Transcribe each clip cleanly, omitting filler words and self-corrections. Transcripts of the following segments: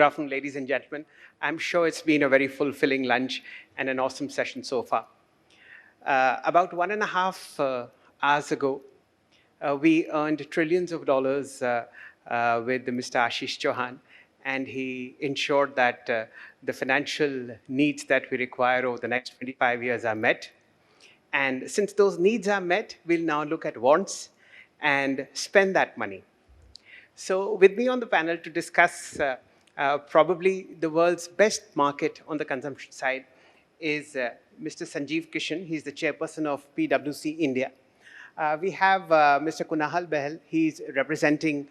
Good afternoon, ladies and gentlemen. I'm sure it's been a very fulfilling lunch and an awesome session so far. About 1.5 hours ago, we earned trillions of dollars with Mr. Ashish Chauhan, and he ensured that the financial needs that we require over the next 25 years are met. And since those needs are met, we'll now look at wants and spend that money. So with me on the panel to discuss probably the world's best market on the consumption side is Mr. Sanjeev Kishan. He's the chairperson of PwC India. We have Mr. Kunal Behel. He's representing,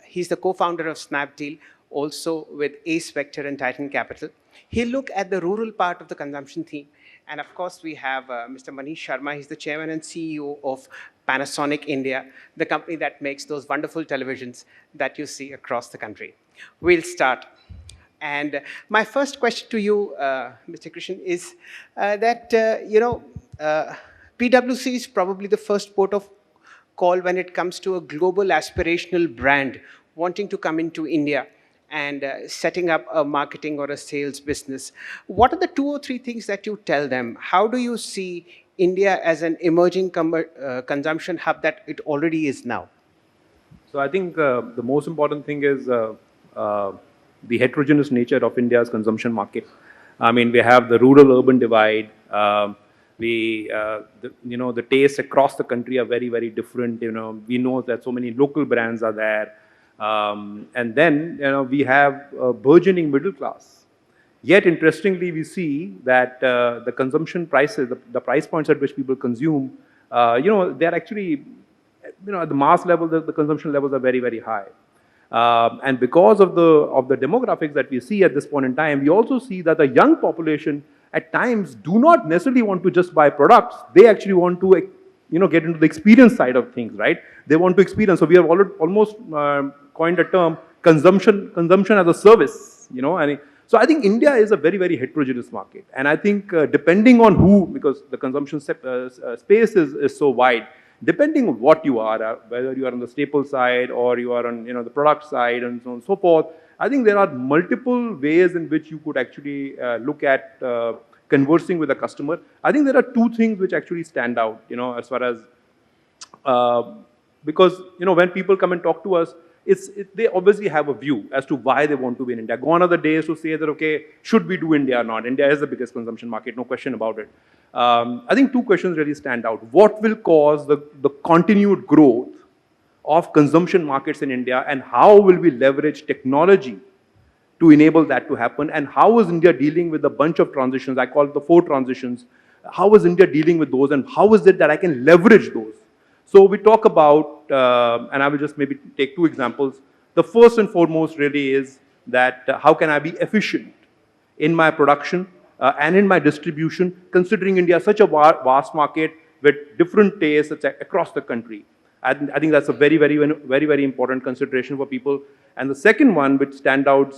he's the co-founder of Snapdeal, also with Ace Vector and Titan Capital. He'll look at the rural part of the consumption theme. And of course, we have Mr. Manish Sharma. He's the chairman and CEO of Panasonic India, the company that makes those wonderful televisions that you see across the country. We'll start. And my first question to you, Mr. Krishan, is that, PwC is probably the first port of call when it comes to a global aspirational brand wanting to come into India and setting up a marketing or a sales business. What are the 2 or 3 things that you tell them? How do you see India as an emerging consumption hub that it already is now? So I think the most important thing is the heterogeneous nature of India's consumption market. I mean, we have the rural-urban divide. The tastes across the country are very, very different. We know that so many local brands are there. And then, we have a burgeoning middle class. Yet, interestingly, we see that the consumption prices, the price points at which people consume, they're actually, at the mass level, the consumption levels are very, very high. And because of the demographics that we see at this point in time, we also see that the young population at times do not necessarily want to just buy products. They actually want to, get into the experience side of things, right? They want to experience. So we have almost coined a term, consumption as a service, So I think India is a very, very heterogeneous market. And I think depending on who, because the consumption space is so wide, depending on what you are, whether you are on the staple side or you are on the product side and so on and so forth, I think there are multiple ways in which you could actually look at conversing with a customer. I think there are 2 things which actually stand out, as far as, because, when people come and talk to us, they obviously have a view as to why they want to be in India. Gone are the days to say that, okay, should we do India or not? India is the biggest consumption market, no question about it. I think 2 questions really stand out. What will cause the continued growth of consumption markets in India, and how will we leverage technology to enable that to happen? And how is India dealing with a bunch of transitions? I call it the 4 transitions. How is India dealing with those, and how is it that I can leverage those? So we talk about, and I will just maybe take 2 examples. The first and foremost really is that how can I be efficient in my production and in my distribution, considering India is such a vast market with different tastes across the country. I think that's a very, very, very, very important consideration for people. And the second one, which stands out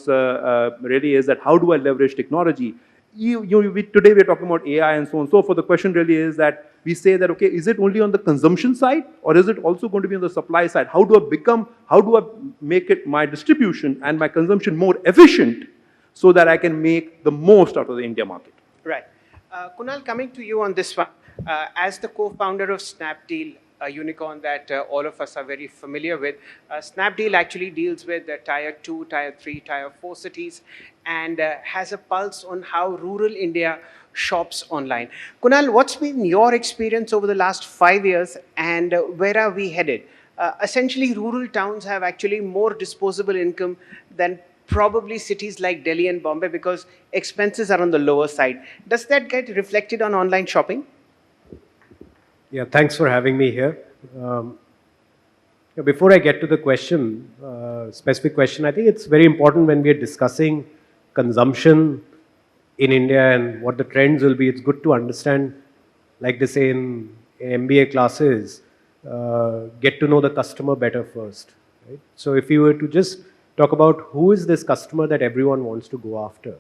really, is that how do I leverage technology? Today we're talking about AI and so on and so forth. The question really is that we say that, okay, is it only on the consumption side, or is it also going to be on the supply side? How do I make it my distribution and my consumption more efficient so that I can make the most out of the India market? Right. Kunal, coming to you on this one, as the co-founder of Snapdeal, a unicorn that all of us are very familiar with. Snapdeal actually deals with tier 2, tier 3, tier 4 cities and has a pulse on how rural India shops online. Kunal, what's been your experience over the last 5 years, and where are we headed? Essentially, rural towns have actually more disposable income than probably cities like Delhi and Bombay because expenses are on the lower side. Does that get reflected on online shopping? Yeah, thanks for having me here. Before I get to the question, specific question, I think it's very important when we are discussing consumption in India and what the trends will be. It's good to understand, like they say in MBA classes, get to know the customer better first. Right? So if you were to just talk about who is this customer that everyone wants to go after.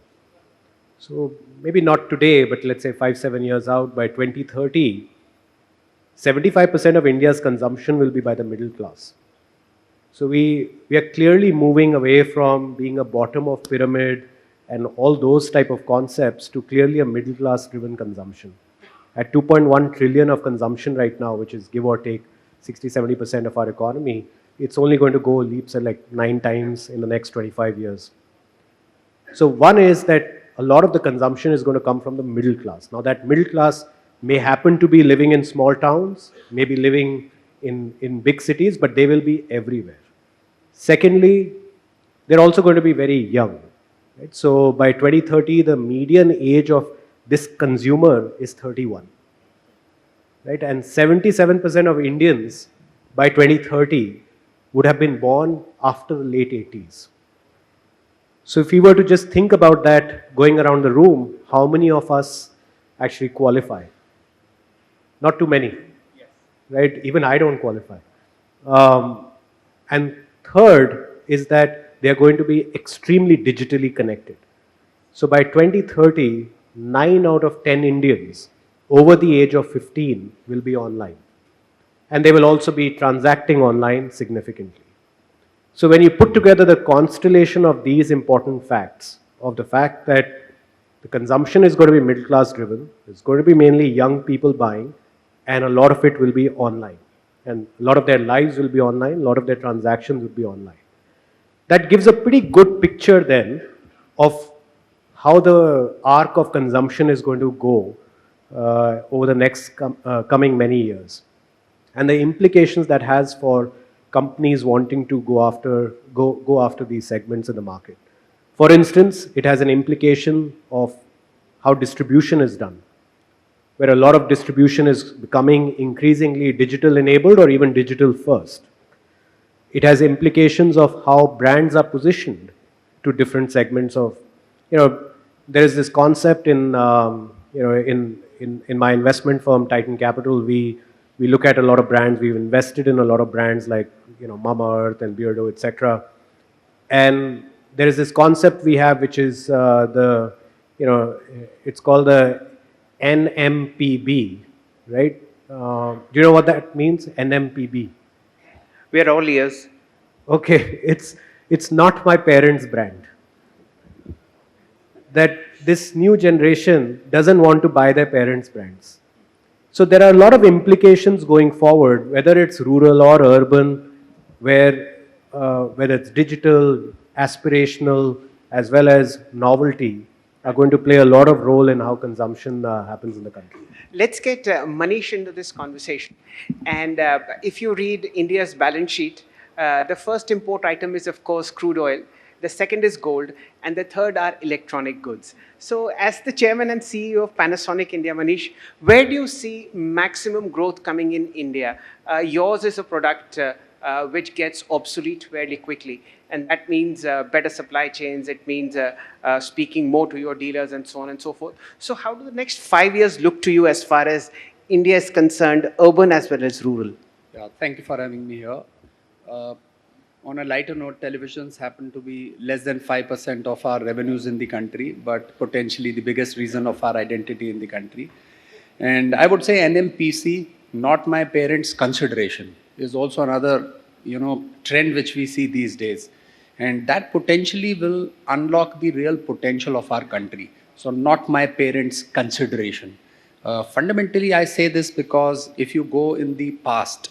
So maybe not today, but let's say 5-7 years out, by 2030, 75% of India's consumption will be by the middle class. So we are clearly moving away from being a bottom of pyramid and all those type of concepts to clearly a middle class driven consumption. At 2.1 trillion of consumption right now, which is give or take 60-70% of our economy, it's only going to go leaps at like 9 times in the next 25 years. So one is that a lot of the consumption is going to come from the middle class. Now that middle class may happen to be living in small towns, maybe living in big cities, but they will be everywhere. Secondly, they're also going to be very young. Right? So by 2030, the median age of this consumer is 31. Right? And 77% of Indians by 2030 would have been born after the late 80s. So if we were to just think about that going around the room, how many of us actually qualify? Not too many. Yes. Right? Even I don't qualify. And third is that they are going to be extremely digitally connected. So by 2030, 9 out of 10 Indians over the age of 15 will be online. And they will also be transacting online significantly. So when you put together the constellation of these important facts, of the fact that the consumption is going to be middle class driven, it's going to be mainly young people buying, and a lot of it will be online. And a lot of their lives will be online, a lot of their transactions will be online. That gives a pretty good picture then of how the arc of consumption is going to go over the next coming many years. And the implications that has for companies wanting to go after these segments in the market. For instance, it has an implication of how distribution is done, where a lot of distribution is becoming increasingly digital enabled or even digital first. It has implications of how brands are positioned to different segments of, there is this concept in my investment firm, Titan Capital, we look at a lot of brands. We've invested in a lot of brands like, Mama Earth and Beardo, etc. And there is this concept we have, which is it's called the NMPB, right? Do you know what that means? NMPB. We are all ears. Okay, it's not my parents' brand. That this new generation doesn't want to buy their parents' brands. So there are a lot of implications going forward, whether it's rural or urban, where whether it's digital, aspirational, as well as novelty, are going to play a lot of role in how consumption happens in the country. Let's get Manish into this conversation. And if you read India's balance sheet, the first import item is, of course, crude oil. The second is gold, and the third are electronic goods. So as the chairman and CEO of Panasonic India, Manish, where do you see maximum growth coming in India? Yours is a product which gets obsolete fairly quickly, and that means better supply chains, it means speaking more to your dealers and so on and so forth. So how do the next 5 years look to you as far as India is concerned, urban as well as rural? Yeah, thank you for having me here. On a lighter note, televisions happen to be less than 5% of our revenues in the country, but potentially the biggest reason of our identity in the country. And I would say NMPC, not my parents' consideration, is also another trend which we see these days. And that potentially will unlock the real potential of our country. So not my parents' consideration. Fundamentally, I say this because if you go in the past,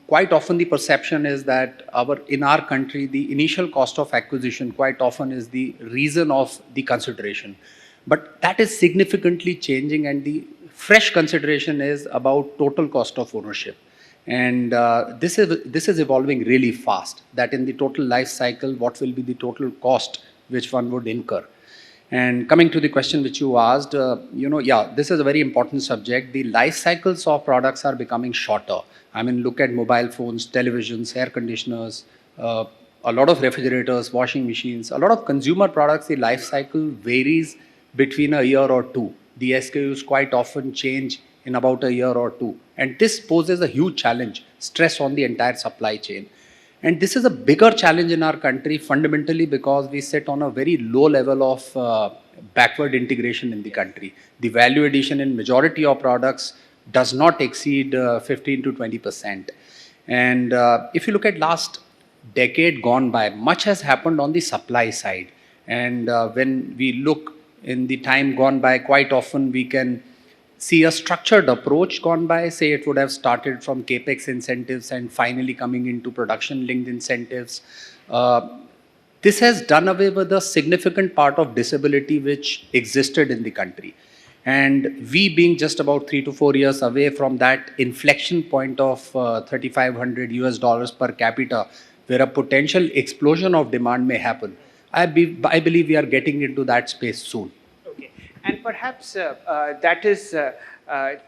quite often the perception is that in our country, the initial cost of acquisition quite often is the reason of the consideration. But that is significantly changing, and the fresh consideration is about total cost of ownership. And this is evolving really fast, that in the total life cycle, what will be the total cost which one would incur. And coming to the question which you asked, this is a very important subject. The life cycles of products are becoming shorter. I mean, look at mobile phones, televisions, air conditioners, a lot of refrigerators, washing machines, a lot of consumer products, the life cycle varies between a year or two. The SKUs quite often change in about a year or two. And this poses a huge challenge, stress on the entire supply chain. And this is a bigger challenge in our country fundamentally because we sit on a very low level of backward integration in the country. The value addition in majority of products does not exceed 15 to 20%. And if you look at last decade gone by, much has happened on the supply side. And when we look in the time gone by, quite often we can see a structured approach gone by. Say it would have started from capex incentives and finally coming into production linked incentives. This has done away with a significant part of disability which existed in the country. And we being just about 3 to 4 years away from that inflection point of 3,500 US dollars per capita, where a potential explosion of demand may happen, I believe we are getting into that space soon. Okay. And perhaps that is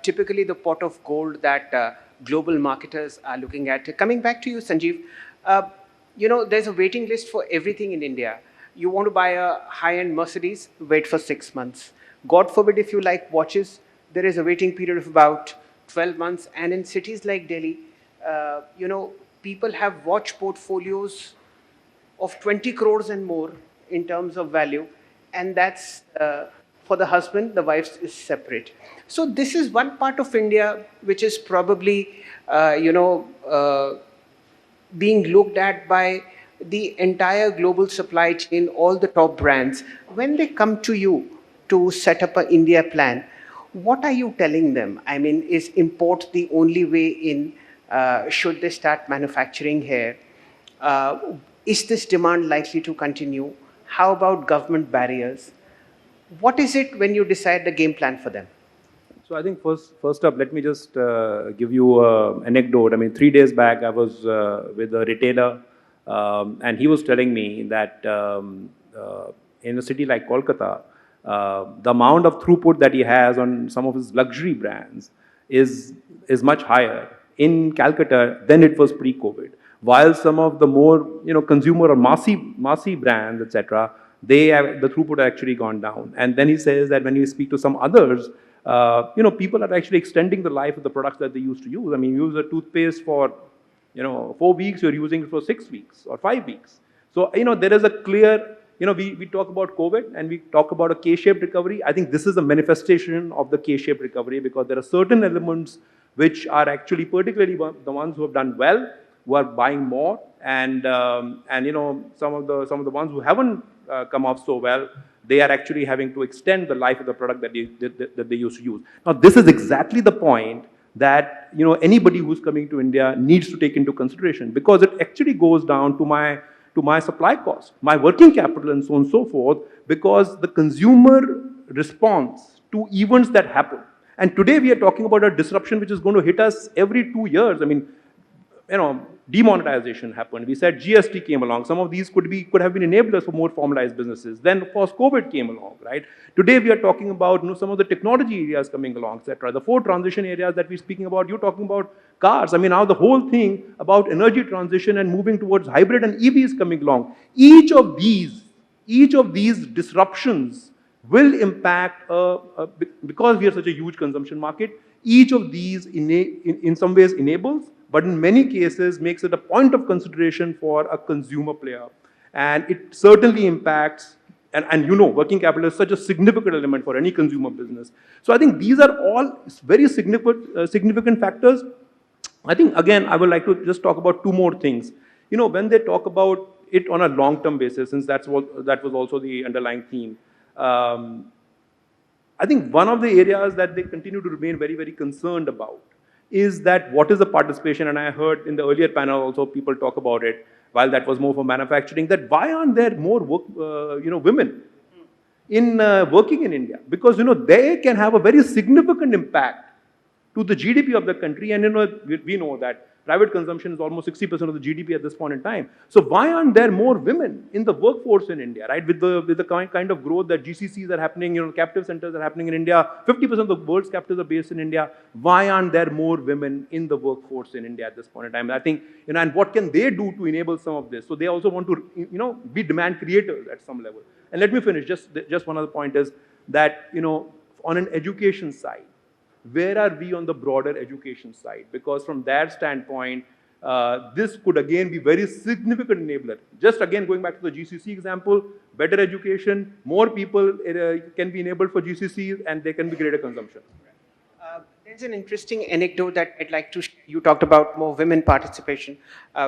typically the pot of gold that global marketers are looking at. Coming back to you, Sanjeev, there's a waiting list for everything in India. You want to buy a high-end Mercedes, wait for 6 months. God forbid if you like watches, there is a waiting period of about 12 months. And in cities like Delhi, people have watch portfolios of 20 crores and more in terms of value, and that's for the husband, the wife's is separate. So this is one part of India which is probably, being looked at by the entire global supply chain, all the top brands. When they come to you to set up an India plan, what are you telling them? I mean, is import the only way in? Should they start manufacturing here? Is this demand likely to continue? How about government barriers? What is it when you decide the game plan for them? So I think first up, let me just give you an anecdote. I mean, 3 days back, I was with a retailer, and he was telling me that in a city like Kolkata, the amount of throughput that he has on some of his luxury brands is much higher in Calcutta than it was pre-COVID. While some of the more consumer or massy brands, etc., the throughput actually gone down. And then he says that when you speak to some others, people are actually extending the life of the products that they used to use. I mean, you use a toothpaste for 4 weeks, you're using it for 6 weeks or 5 weeks. So there is a clear, we talk about COVID and we talk about a K-shaped recovery. I think this is a manifestation of the K-shaped recovery, because there are certain elements which are actually particularly the ones who have done well, who are buying more, and some of the ones who haven't come off so well, they are actually having to extend the life of the product that they used to use. Now, this is exactly the point that anybody who's coming to India needs to take into consideration, because it actually goes down to my supply cost, my working capital, and so on and so forth, because the consumer response to events that happen. And today we are talking about a disruption which is going to hit us every 2 years. I mean, demonetization happened. We said GST came along. Some of these could have been enablers for more formalized businesses. Then, of course, COVID came along, right? Today we are talking about some of the technology areas coming along, etc. The 4 transition areas that we're speaking about. You're talking about cars. I mean, now the whole thing about energy transition and moving towards hybrid and EVs coming along. Each of these disruptions will impact, because we are such a huge consumption market, each of these in some ways enables, but in many cases makes it a point of consideration for a consumer player. And it certainly impacts, and working capital is such a significant element for any consumer business. So I think these are all very significant factors. I think, again, I would like to just talk about 2 more things. When they talk about it on a long-term basis, since that was also the underlying theme, I think one of the areas that they continue to remain very, very concerned about is that what is the participation, and I heard in the earlier panel also people talk about it, while that was more for manufacturing, that why aren't there more women in working in India? Because they can have a very significant impact to the GDP of the country, and we know that private consumption is almost 60% of the GDP at this point in time. So why aren't there more women in the workforce in India, right? With the kind of growth that GCCs are happening, captive centers are happening in India, 50% of the world's captives are based in India. Why aren't there more women in the workforce in India at this point in time? I think, and what can they do to enable some of this? So they also want to, be demand creators at some level. And let me finish, just one other point is that, on an education side, where are we on the broader education side? Because from that standpoint, this could again be very significant enabler. Just again, going back to the GCC example, better education, more people can be enabled for GCCs, and there can be greater consumption. There's There's an interesting anecdote that I'd like to share. You talked about more women participation.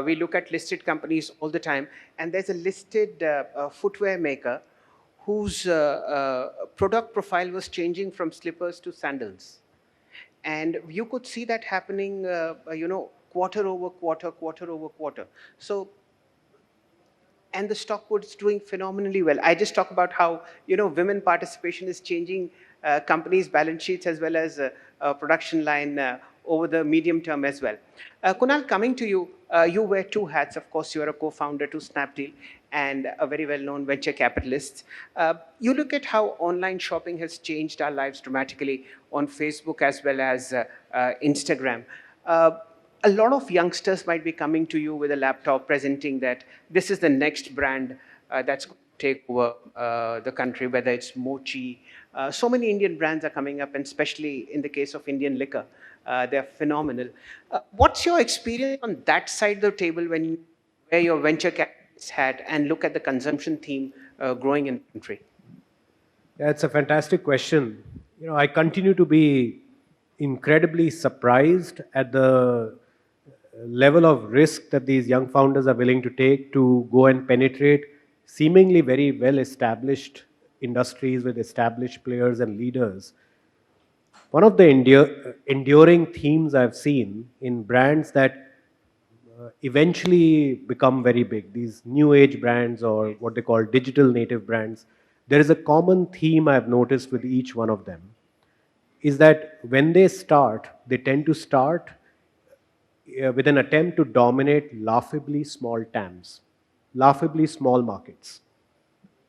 We look at listed companies all the time, and there's a listed footwear maker whose product profile was changing from slippers to sandals. And you could see that happening, quarter over quarter, quarter over quarter. So, and the stock was doing phenomenally well. I just talk about how women participation is changing companies' balance sheets as well as production line over the medium term as well. Kunal, coming to you, you wear two hats. Of course, you are a co-founder to Snapdeal and a very well-known venture capitalist. You look at how online shopping has changed our lives dramatically on Facebook as well as Instagram. A lot of youngsters might be coming to you with a laptop presenting that this is the next brand that's going to take over the country, whether it's Mochi. So many Indian brands are coming up, and especially in the case of Indian liquor, they're phenomenal. What's your experience on that side of the table when you wear your venture capitalist hat and look at the consumption theme growing in the country? Yeah, it's a fantastic question. I continue to be incredibly surprised at the level of risk that these young founders are willing to take to go and penetrate seemingly very well established industries with established players and leaders. One of the enduring themes I've seen in brands that eventually become very big, these new age brands or what they call digital native brands, there is a common theme I've noticed with each one of them, is that when they start, they tend to start with an attempt to dominate laughably small TAMs, laughably small markets,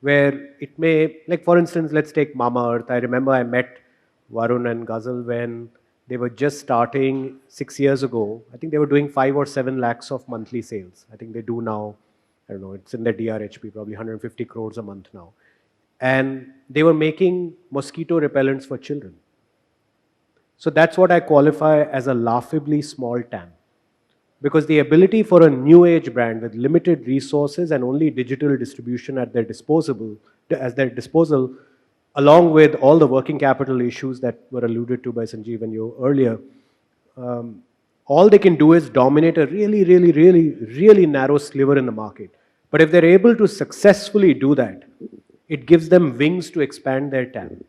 where it may, like for instance, let's take Mama Earth. I remember I met Varun and Ghazal when they were just starting 6 years ago. I think they were doing 5 or 7 lakhs of monthly sales. I think they do now, I don't know, it's in their DRHP, probably 150 crores a month now. And they were making mosquito repellents for children. So that's what I qualify as a laughably small TAM. Because the ability for a new age brand with limited resources and only digital distribution at their disposal, along with all the working capital issues that were alluded to by Sanjeev and you earlier, all they can do is dominate a really, really, really, really narrow sliver in the market. But if they're able to successfully do that, it gives them wings to expand their TAM.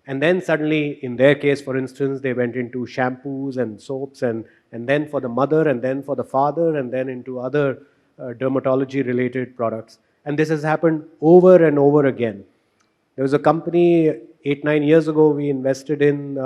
And then suddenly, in their case, for instance, they went into shampoos and soaps and then for the mother and then for the father and then into other dermatology-related products. And this has happened over and over again. There was a company 8-9 years ago we invested in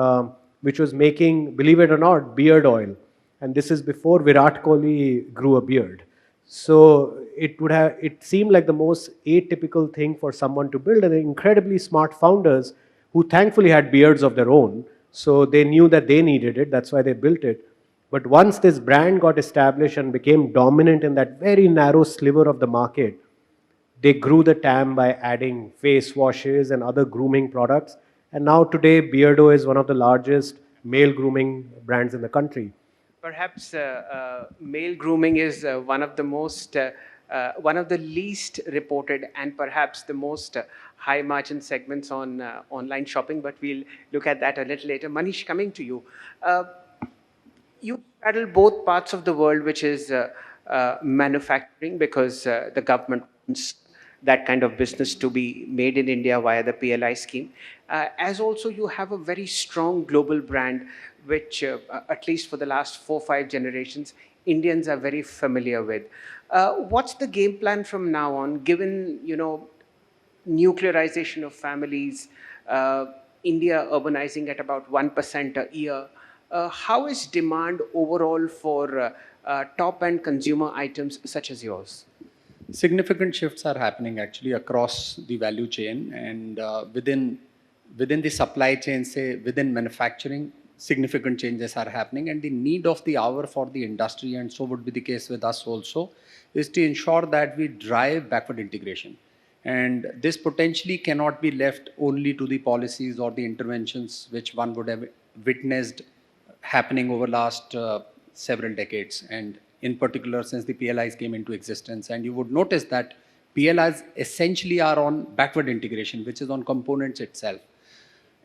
which was making, believe it or not, beard oil. And this is before Virat Kohli grew a beard. So it seemed like the most atypical thing for someone to build, and incredibly smart founders who thankfully had beards of their own. So they knew that they needed it. That's why they built it. But once this brand got established and became dominant in that very narrow sliver of the market, they grew the TAM by adding face washes and other grooming products. And now today, Beardo is one of the largest male grooming brands in the country. Perhaps male grooming is one of the one of the least reported and perhaps the most high margin segments on online shopping, but we'll look at that a little later. Manish, coming to you. You straddle both parts of the world, which is manufacturing, because the government wants that kind of business to be made in India via the PLI scheme. As also you have a very strong global brand, which at least for the last 4-5 generations, Indians are very familiar with. What's the game plan from now on, given, nuclearization of families, India urbanizing at about 1% a year? How is demand overall for top-end consumer items such as yours? Significant shifts are happening actually across the value chain, and within the supply chain, say within manufacturing, significant changes are happening, and the need of the hour for the industry, and so would be the case with us also, is to ensure that we drive backward integration. And this potentially cannot be left only to the policies or the interventions which one would have witnessed happening over last several decades, and in particular since the PLIs came into existence. And you would notice that PLIs essentially are on backward integration, which is on components itself.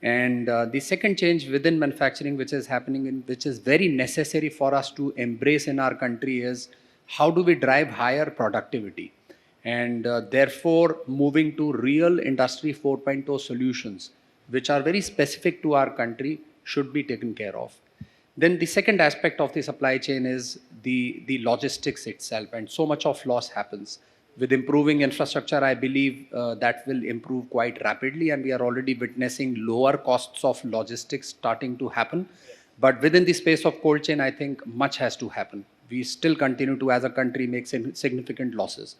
And the second change within manufacturing, which is happening, which is very necessary for us to embrace in our country, is how do we drive higher productivity? And therefore, moving to real Industry 4.0 solutions, which are very specific to our country, should be taken care of. Then the second aspect of the supply chain is the logistics itself, and so much of loss happens. With improving infrastructure, I believe that will improve quite rapidly, and we are already witnessing lower costs of logistics starting to happen. But within the space of cold chain, I think much has to happen. We still continue to, as a country, make significant losses.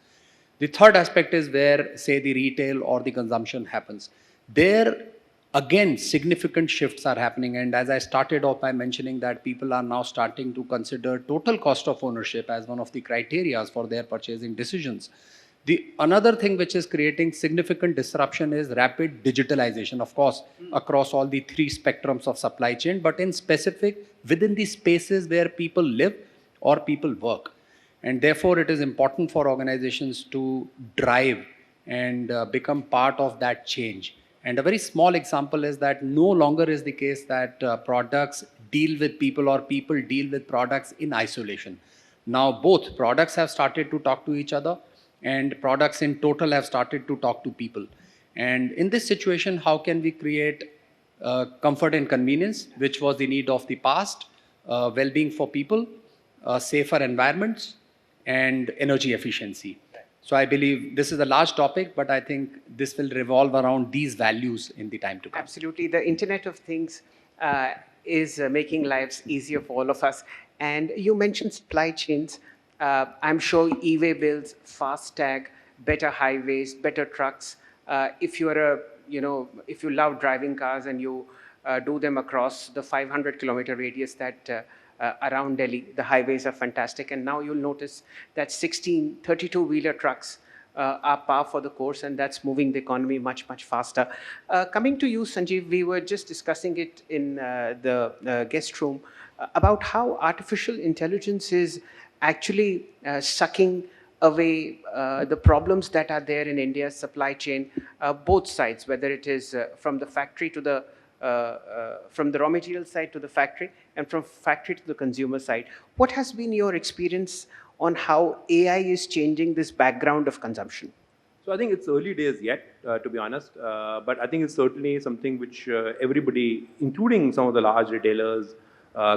The third aspect is where, say, the retail or the consumption happens. There, again, significant shifts are happening. And as I started off by mentioning that people are now starting to consider total cost of ownership as one of the criteria for their purchasing decisions. The another thing which is creating significant disruption is rapid digitalization, of course, across all the three spectrums of supply chain, but in specific within the spaces where people live or people work. And therefore, it is important for organizations to drive and become part of that change. And a very small example is that no longer is the case that products deal with people or people deal with products in isolation. Now, both products have started to talk to each other, and products in total have started to talk to people. And in this situation, how can we create comfort and convenience, which was the need of the past, well-being for people, safer environments, and energy efficiency? So I believe this is a large topic, but I think this will revolve around these values in the time to come. Absolutely. The Internet of Things is making lives easier for all of us. And you mentioned supply chains. I'm sure e-way bills, FASTag, better highways, better trucks. If you're if you love driving cars and you do them across the 500-kilometer radius that around Delhi, the highways are fantastic. And now you'll notice that 16 32-wheeler trucks are par for the course, and that's moving the economy much, much faster. Coming to you, Sanjeev, we were just discussing it in the guest room about how artificial intelligence is actually sucking away the problems that are there in India's supply chain, both sides, whether it is from the factory to the from the raw material side to the factory and from factory to the consumer side. What has been your experience on how AI is changing this background of consumption? So I think it's early days yet, to be honest, but I think it's certainly something which everybody, including some of the large retailers,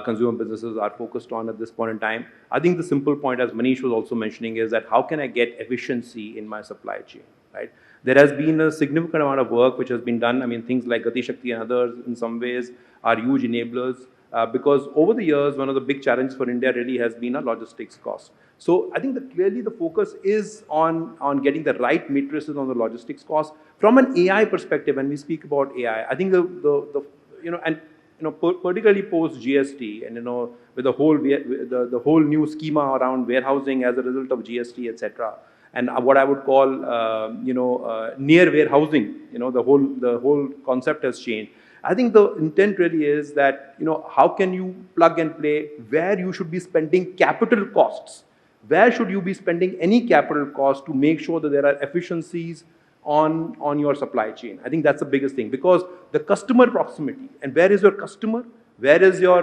consumer businesses, are focused on at this point in time. I think the simple point, as Manish was also mentioning, is that how can I get efficiency in my supply chain, right? There has been a significant amount of work which has been done. I mean, things like Gati Shakti and others in some ways are huge enablers because over the years, one of the big challenges for India really has been a logistics cost. So I think that clearly the focus is on getting the right matrices on the logistics cost. From an AI perspective, when we speak about AI, I think particularly post GST and with the whole new schema around warehousing as a result of GST, etc. And what I would call near warehousing, the whole concept has changed. I think the intent really is that how can you plug and play where you should be spending capital costs, where should you be spending any capital cost to make sure that there are efficiencies on your supply chain. I think that's the biggest thing, because the customer proximity, and where is your customer, where is your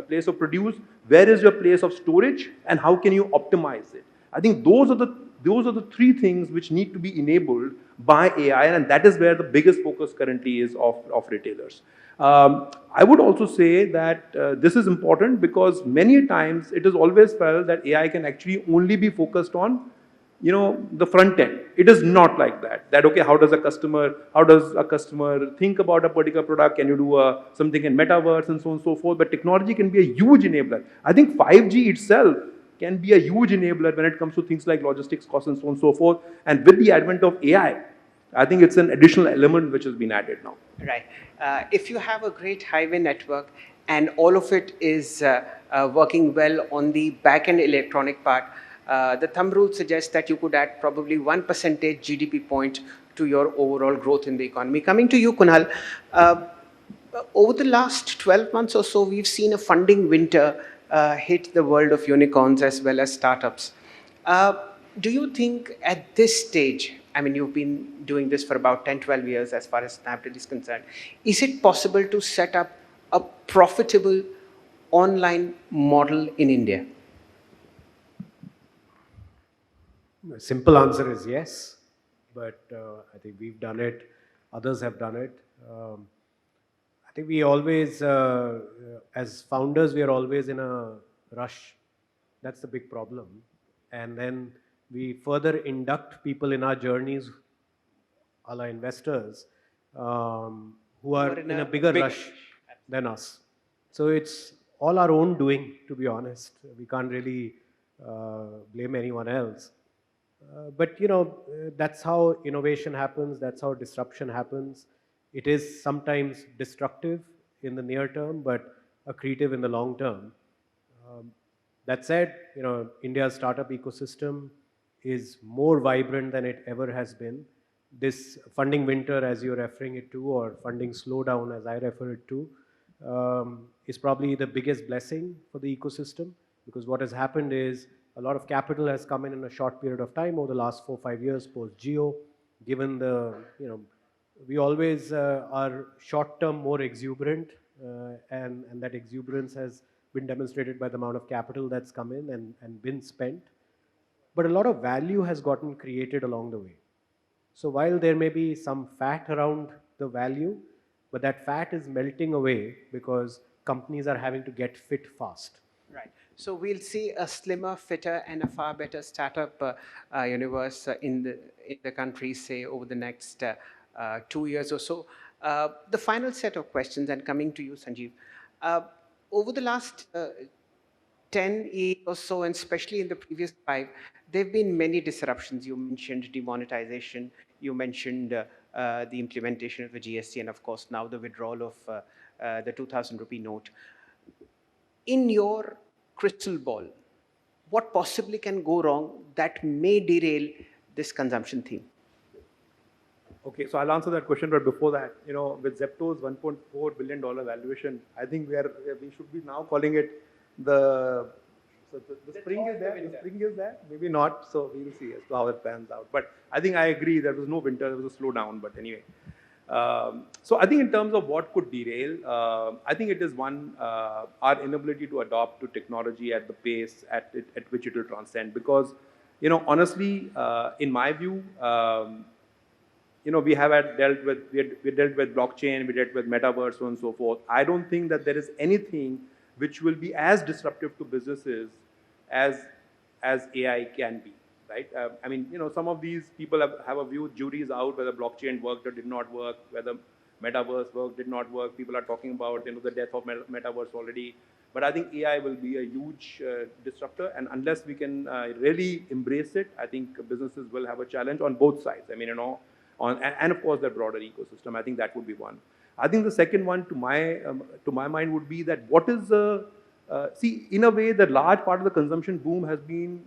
place of produce, where is your place of storage, and how can you optimize it. I think those are the three things which need to be enabled by AI, and that is where the biggest focus currently is of retailers. I would also say that this is important because many times it is always felt that AI can actually only be focused on the front end. It is not like that. That okay, how does a customer think about a particular product? Can you do something in metaverse and so on and so forth? But technology can be a huge enabler. I think 5G itself can be a huge enabler when it comes to things like logistics costs and so on and so forth. And with the advent of AI, I think it's an additional element which has been added now. Right. If you have a great highway network and all of it is working well on the back-end electronic part, the thumb rule suggests that you could add probably 1% GDP point to your overall growth in the economy. Coming to you, Kunal, over the last 12 months or so, we've seen a funding winter hit the world of unicorns as well as startups. Do you think at this stage, I mean, you've been doing this for about 10, 12 years as far as Snapdeal is concerned. Is it possible to set up a profitable online model in India? The simple answer is yes, but I think we've done it, others have done it. I think we always, as founders, we are always in a rush. That's the big problem. And then we further induct people in our journeys, all our investors, who are in a bigger rush than us. So it's all our own doing, to be honest. We can't really blame anyone else. But that's how innovation happens. That's how disruption happens. It is sometimes destructive in the near term, but accretive in the long term. That said, India's startup ecosystem is more vibrant than it ever has been. This funding winter, as you're referring it to, or funding slowdown, as I refer it to, is probably the biggest blessing for the ecosystem, because what has happened is a lot of capital has come in a short period of time over the last 4-5 years post Geo. Given the, we always are short term more exuberant, and that exuberance has been demonstrated by the amount of capital that's come in and been spent. But a lot of value has gotten created along the way. So while there may be some fat around the value, but that fat is melting away because companies are having to get fit fast. Right. So we'll see a slimmer, fitter, and a far better startup universe in the country, say, over the next 2 years or so. The final set of questions, and coming to you, Sanjeev. Over the last 10 years or so, and especially in the previous 5, there have been many disruptions. You mentioned demonetization, you mentioned the implementation of the GST, and of course now the withdrawal of the 2,000 rupee note. In your crystal ball, what possibly can go wrong that may derail this consumption theme? Okay, so I'll answer that question, but before that, with Zepto's $1.4 billion valuation, I think we should be now calling it the spring is there. The spring is there. Maybe not. So we'll see as to how it pans out. But I think I agree. There was no winter. There was a slowdown. But anyway, so I think in terms of what could derail, I think it is one, our inability to adopt to technology at the pace at which it will transcend. Because, honestly, in my view, we have dealt with blockchain, we dealt with metaverse, so on and so forth. I don't think that there is anything which will be as disruptive to businesses as AI can be, right? I mean, some of these people have a view, jury's out, whether blockchain worked or did not work, whether metaverse worked, did not work. People are talking about, the death of metaverse already. But I think AI will be a huge disruptor, and unless we can really embrace it, I think businesses will have a challenge on both sides. I mean, and of course the broader ecosystem. I think that would be one. I think the second one, to my mind, would be that what is see, in a way, the large part of the consumption boom has been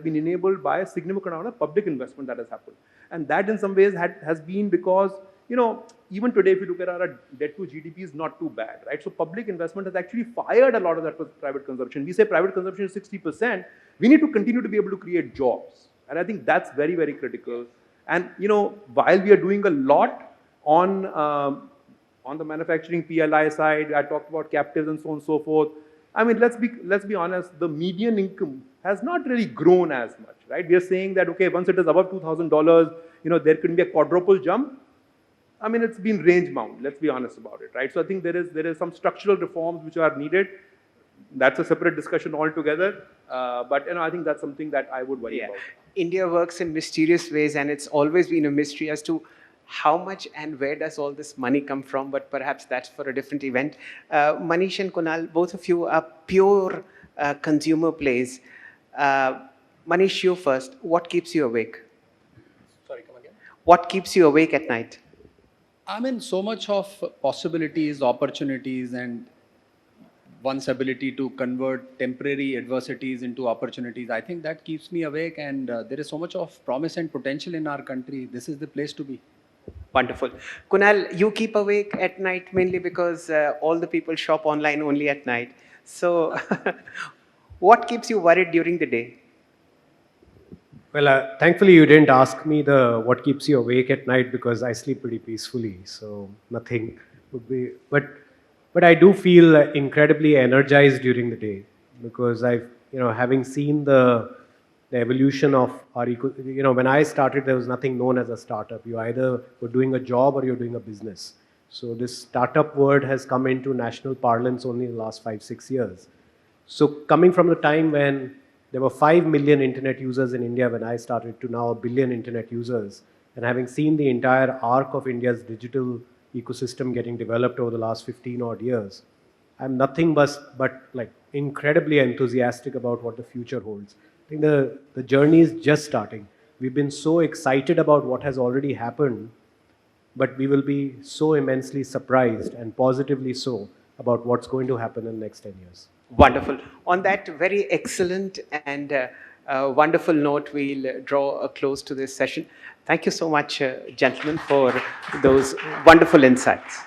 enabled by a significant amount of public investment that has happened, and that in some ways has been because even today, if you look at our debt to GDP, is not too bad, right? So public investment has actually fired a lot of that private consumption. We say private consumption is 60%. We need to continue to be able to create jobs, and I think that's very, very critical. And while we are doing a lot on the manufacturing PLI side, I talked about captives and so on and so forth. I mean, let's be honest, the median income has not really grown as much, right? We are saying that, okay, once it is above $2,000, there can be a quadruple jump. I mean, it's been range bound, let's be honest about it, right? So I think there is some structural reforms which are needed. That's a separate discussion altogether. But I think that's something that I would worry about. India works in mysterious ways, and it's always been a mystery as to how much and where does all this money come from, but perhaps that's for a different event. Manish and Kunal, both of you are pure consumer plays. Manish, you first. What keeps you awake? Sorry, come again? What keeps you awake at night? I mean, so much of possibilities, opportunities, and one's ability to convert temporary adversities into opportunities. I think that keeps me awake, and there is so much of promise and potential in our country. This is the place to be. Wonderful. Kunal, you keep awake at night mainly because all the people shop online only at night. So what keeps you worried during the day? Well, thankfully you didn't ask me the what keeps you awake at night because I sleep pretty peacefully, so nothing would be. But I do feel incredibly energized during the day because I've having seen the evolution of our when I started there was nothing known as a startup. You either were doing a job or you're doing a business. So this startup word has come into national parlance only in the last 5 6 years. So coming from the time when there were 5 million internet users in India when I started to now a billion internet users, and having seen the entire arc of India's digital ecosystem getting developed over the last 15 odd years, I'm nothing but like incredibly enthusiastic about what the future holds. I think the journey is just starting. We've been so excited about what has already happened, but we will be so immensely surprised and positively so about what's going to happen in the next 10 years. Wonderful. On that very excellent and wonderful note, we'll draw a close to this session. Thank you so much, gentlemen, for those wonderful insights.